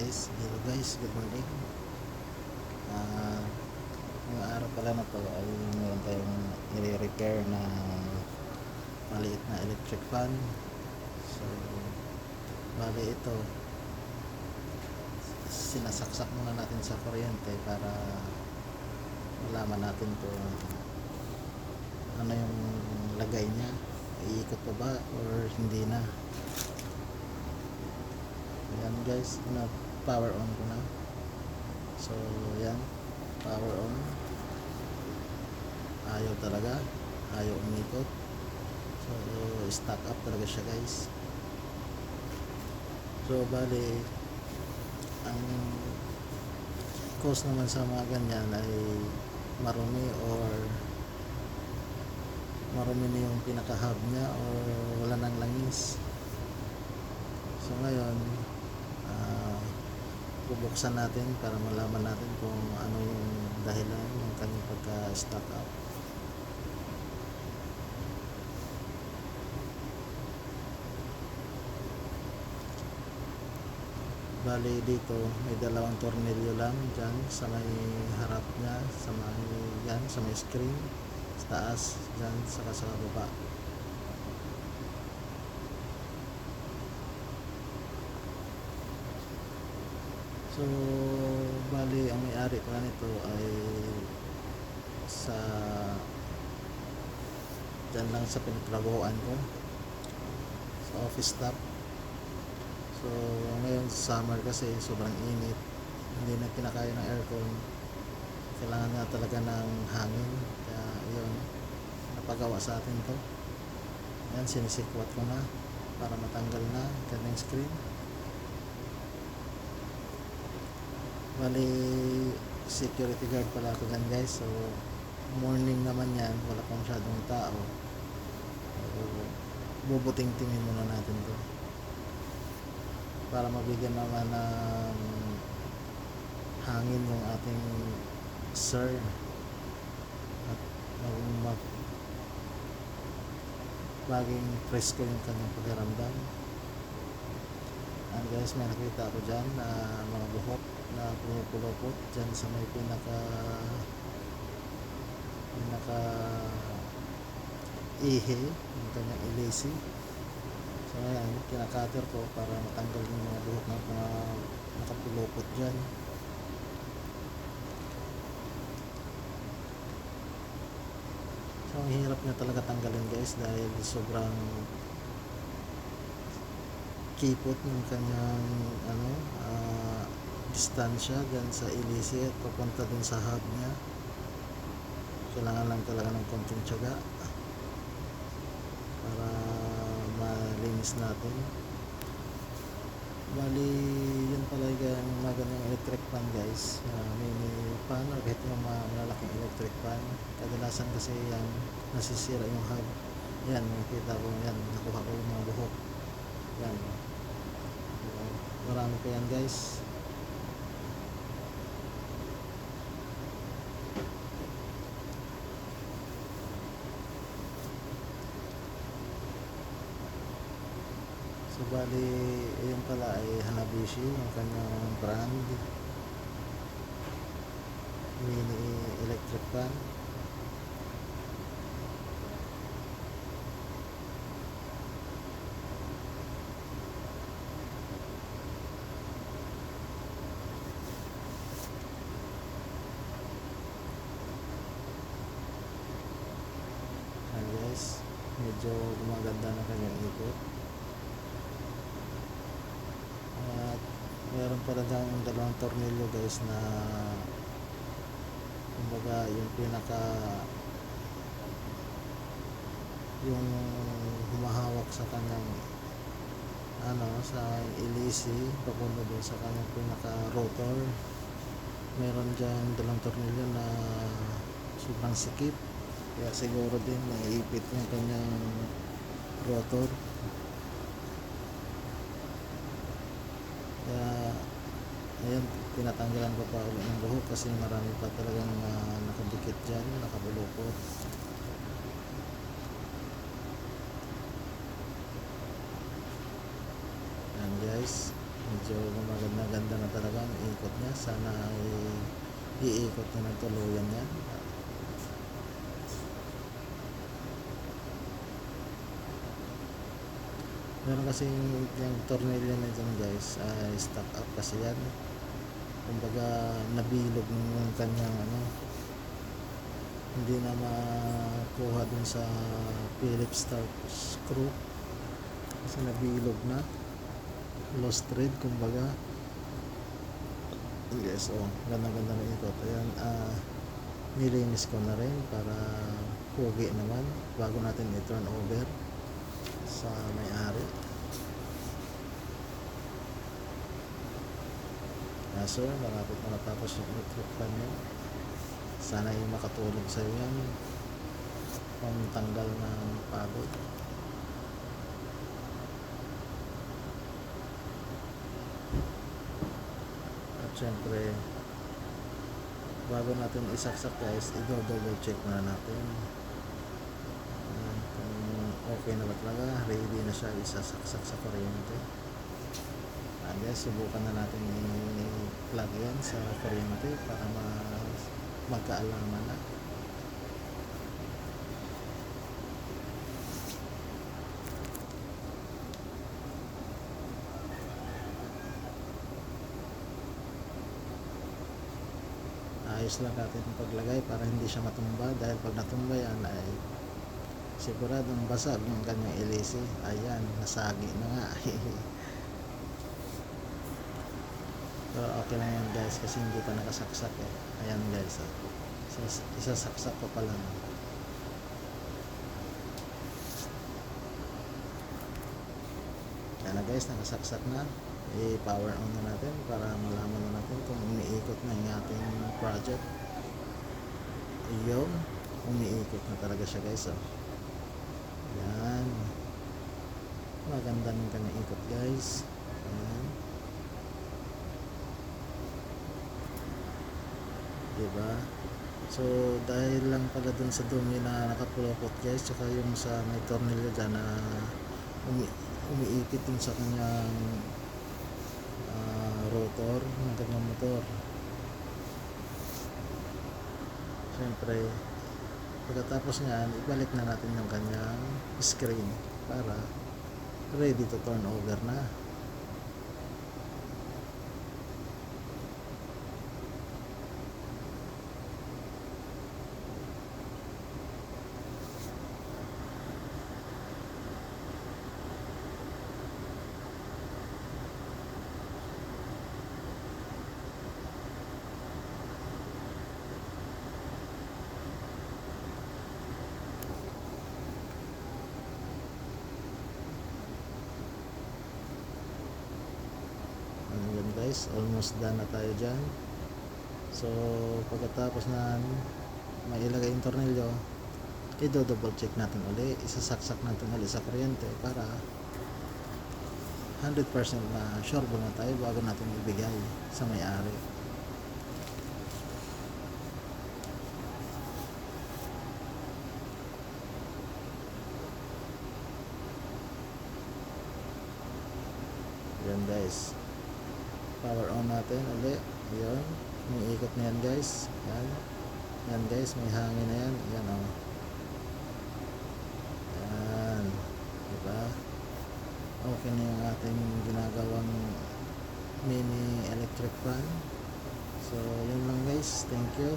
Hello guys, good morning. uh, Ngayong araw pala na to ay meron tayong i-repair na maliit na electric fan. So bali ito, sinasaksak muna natin sa kuryente para malaman natin kung ano yung lagay niya, iikot pa ba or hindi na. Ayan guys, power on ko na. So yan, power on. Ayaw talaga, ayaw umikot. So stuck up talaga siya guys. So bali, ang cause naman sa mga ganyan ay marumi na yung pinaka-hub niya or wala nang langis. So ngayon, bubuksan natin para malaman natin kung ano yung dahilan ng kanyang pagka-stuck up. Bali dito may dalawang tornilyo lang dyan sa may harap niya, sa may screen, sa taas dyan, saka sa baba. So bali ang may-ari pala nito ay sa dyan lang sa pinagtrabahoan ko, sa office staff. So ngayon summer kasi sobrang init, hindi na kinakaya ng aircon, kailangan nga talaga ng hangin, kaya yun, napagawa sa atin to. Ayan, sinisikwat ko na para matanggal na kanyang screen. Bali security guard pala ako dyan guys. So morning naman yan, wala pa masyadong tao. So bubuting-tingin muna natin to para mabigyan naman ng hangin yung ating sir at maging presko yung kanyang pakiramdam. And guys, may nakita ako dyan na mga buhok na pumupulupot dyan sa may pinaka ihe yung kanyang ilisi. So ayan, kinakater ko para matanggal yung mga buhok na nakapulupot dyan. So ang hirap niya talaga tanggalin guys dahil sobrang kipot ng kanyang distansya dyan sa ilisi at papunta dun sa hub niya. Kailangan lang talaga ng konting tiyaga para malinis natin. Bali yun pala yung magandang electric fan guys, mini fan or kahit yung malalaking electric fan. Kadalasan kasi yan nasisira yung hub. Yan, nakita ko yan, nakuha ko yung mga buhok yan. Marami pa yan guys. So bali yun pala ay Hanabishi yung kanyang brand mini electric fan. Guys, medyo gumaganda na kanyang ikot. At meron pala dalawang tornilyo guys na kumbaga yung humahawak sa kanyang sa ilisi papunta doon sa kanyang pinaka rotor. Meron dyan dalawang tornilyo na sobrang sikip, kaya siguro din naiipit yung kanyang rotor. Kaya ayan, tinatanggalan ko pa ulit ng buhok kasi marami pa talagang nakadikit dyan, nakabulupot. Ayan guys, medyo gumaganda maganda na talaga ang ikot niya. Sana ay iikot na ng tuluyan yan. Meron kasi yung tornilyo na dyan guys, stuck up kasi yan. Kumbaga nabilog yung kanyang hindi na makuha dun sa Phillips start screw kasi nabilog na, lost thread kumbaga. Yes, ganda-ganda na ikot. Ayan, nilinis ko na rin para pugi naman bago natin i-turn over sa may-ari. So malapit na matapos yung electric fan nyo. Sana yung makatulog sa iyo yan, pangtanggal ng pagod. At syempre bago natin isaksak guys, i-double check na natin kung okay na ba talaga, ready na siya isasaksak sa kuryente. Guys, subukan na natin i-plug yan sa kuryente para magkaalaman na. Ayos lang natin yung paglagay para hindi siya matumba, dahil pag natumba yan ay siguradong basag yung kanyang ilisi. Ayan, nasagi na nga. Pero okay lang yan guys kasi hindi pa nakasaksak eh. Ayan guys, isasaksak ko pa lang. Ayan na guys, nakasaksak na. I-power on na natin para malaman na natin kung umiikot na yung ating project. Yung umiikot na talaga siya guys. Ayan, maganda ng kanyang ikot guys. Ayan, diba? So dahil lang pala dun sa dumi na nakapulokot guys, tsaka yung sa may tornilyo dyan na umiikot dun sa kanyang rotor ng kanyang motor. Siyempre pagkatapos nyan, ibalik na natin yung kanyang screen para ready to turn over na. Guys, almost done na tayo dyan. So pagkatapos na mailagay yung tornilyo, i-double check natin uli, isasaksak natin uli sa kuryente para 100% na sure na tayo bago natin ibigay sa may-ari. Yan guys, power on natin ulit. Yun, may ikot na yan guys. Yan guys, may hangin na yan. Yan yan, diba? Okay na yung ating ginagawang mini electric fan. So yun lang guys, thank you.